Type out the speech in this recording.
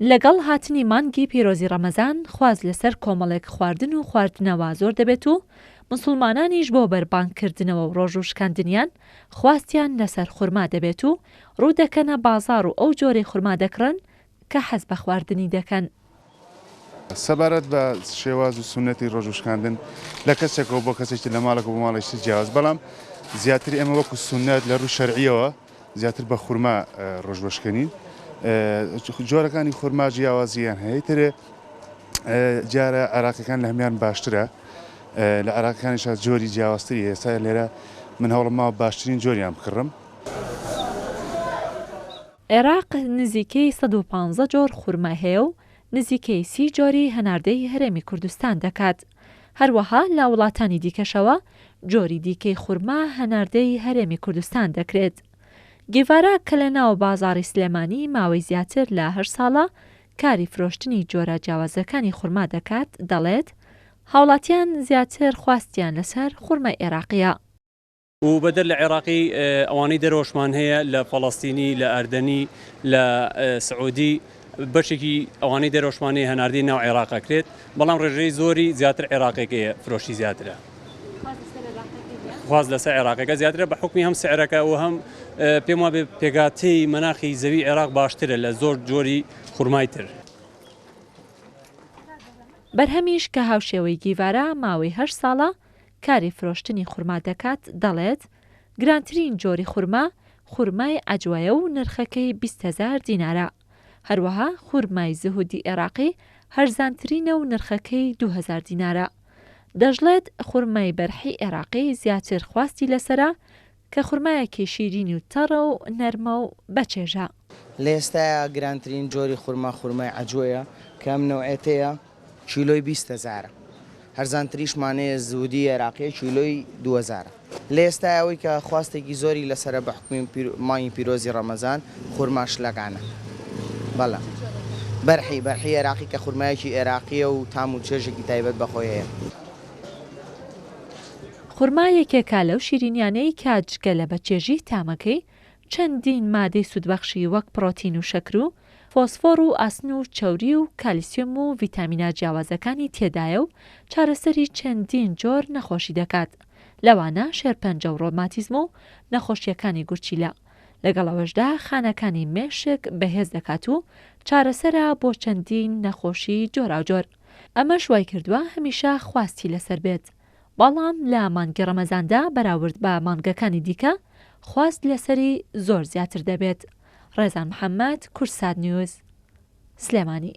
لەگەڵ هاتنی مانگی پیرۆزی ڕەمەزان خواز لەسەر کۆمەڵێک خواردن و خواردنەوە زۆر دەبێت و مسلمانانیش بۆ بەربانگکردنەوە و ڕۆژ و شکاندنیان خواستیان لەسەر خورما دەبێت و ڕوو دەکەنە بازاڕ و ئەو جۆرەی خورما دەکڕن کە حەز بە خواردنی دەکەن. سەبارەت بە شێواز و سونەتی ڕۆژ و شکاندن لە کەسێکەوە بۆ کەسێکی لە ماڵێک بۆ ماڵێکی جیاواز، بەڵام زیاتر ئێمە وەکو سونەت لە ڕوو شەرعیەوە زیاتر بە خورما ڕۆژبەشکەنین. جۆرەکانی خورما جیاوازیان هەیە، ترێ جارە عێراقیەکان لە هەمیان باشترە، لە عێراقیەکانیش جۆری جیاوازتری ئێستا لێرە من هەوڵم ماوە باشترین جۆریان بکڕم. عێراق نزیکەی 150 جۆر خورما هەیە و نزیکەی 30 جۆری هەناردەی هەرێمی کوردستان دەکات. هەروەها لە وڵاتانی دیکەشەوە جۆری دیکەی خورما هەناردەی هەرێمی کوردستان دەکرێت. گیڤارە کە لە ناو بازاڕی سلێمانی ماوەی زیاتر لە 8 ساڵە کاری فرۆشتنی جۆرە جیاوازەکانی خورما دەکات، دەڵێت هاوڵاتیان زیاتر خواستیان لەسەر خورمای عێراقیە. و بەدەر لە عێراقی ئەوانەی دەرۆشمان هەیە لە فەڵەستینی، لە ئەردەنی، لە سعودی بەشێکی ئەوانەی دەرۆشمانی هەناردی ناو عێراقەکرێت، بەڵام ڕێژەی زۆری زیاتر عێراقێکەیە فرۆشی زیاترە. خواز لەسەر عێراقەکە زیاترە بە حکمی هەم سعرەکە و هەم پێم وابێ پێگاتەی مەناخی زەوی عێراق باشترە لە زۆر جۆری خورمای تر. بەرهەمیش کە هاوشێوەی گیڤارە ماوەی 8 ساڵە کاری فرۆشتنی خورما دەکات، دەڵێت گرانترین جۆری خورما خورمای عەجوایە و نرخەکەی 20,000 دینارە. هەروەها خورمای زهودی عێراقی هەرزانترینە و نرخەکەی 2,000 دینارە. دەژڵێت خورمای بەرحی عێراقی زیاتر خواستی لەسرە کە خورمایەکی شیرینی و تەڕە و نەرمە و بەچێژە. لە ئێستاە گرانترین جۆری خورما خورمای عەجوایە کە ئەم نەوعێتەیە چیلۆی 20,000، هەرزانتریشمانەیە زودی عێراقی چیلۆی 2,000. لە ئێستایەوەی کە خواستێکی زۆری لەسرە بە حکمی مانگی پیرۆزی ڕەمەزان خورما شلەکانە. بەڵێ بەرحی عێراقی کە خورمایەکی عێراقیە و تام و چێژێکی تایبەت بەخۆیەیە. خورما یەکێکە لەو شیرینیانەی کاتژگە لە بەچێژی تامەکەی چەندین مادەی سوودبەخشی وەک پرۆتین و شەکر و فۆسفۆر و ئاسن و چەوری و کالیسیۆم و ڤیتامینە جیاوازەکانی تێدایە و چارەسەری چەندین جۆر نەخۆشی دەکات، لەوانە شێرپەنجە و ڕۆماتیزم و نەخۆشیەکانی گورچیلە. لەگەڵەوەشدا خانەکانی مێشک بەهێز دەکات و چارەسەرە بۆ چەندین نەخۆشی جۆراوجۆر. ئەمە شوای کردووە هەمیشە خواستی لەسەر بێت، بەڵام لە مانگی ڕەمەزاندا بەراورد بە مانگەکانی دیکە خواست لەسەری زۆر زیاتر دەبێت. ڕێزان محەممەد، کورسات نیوز، سلێمانی.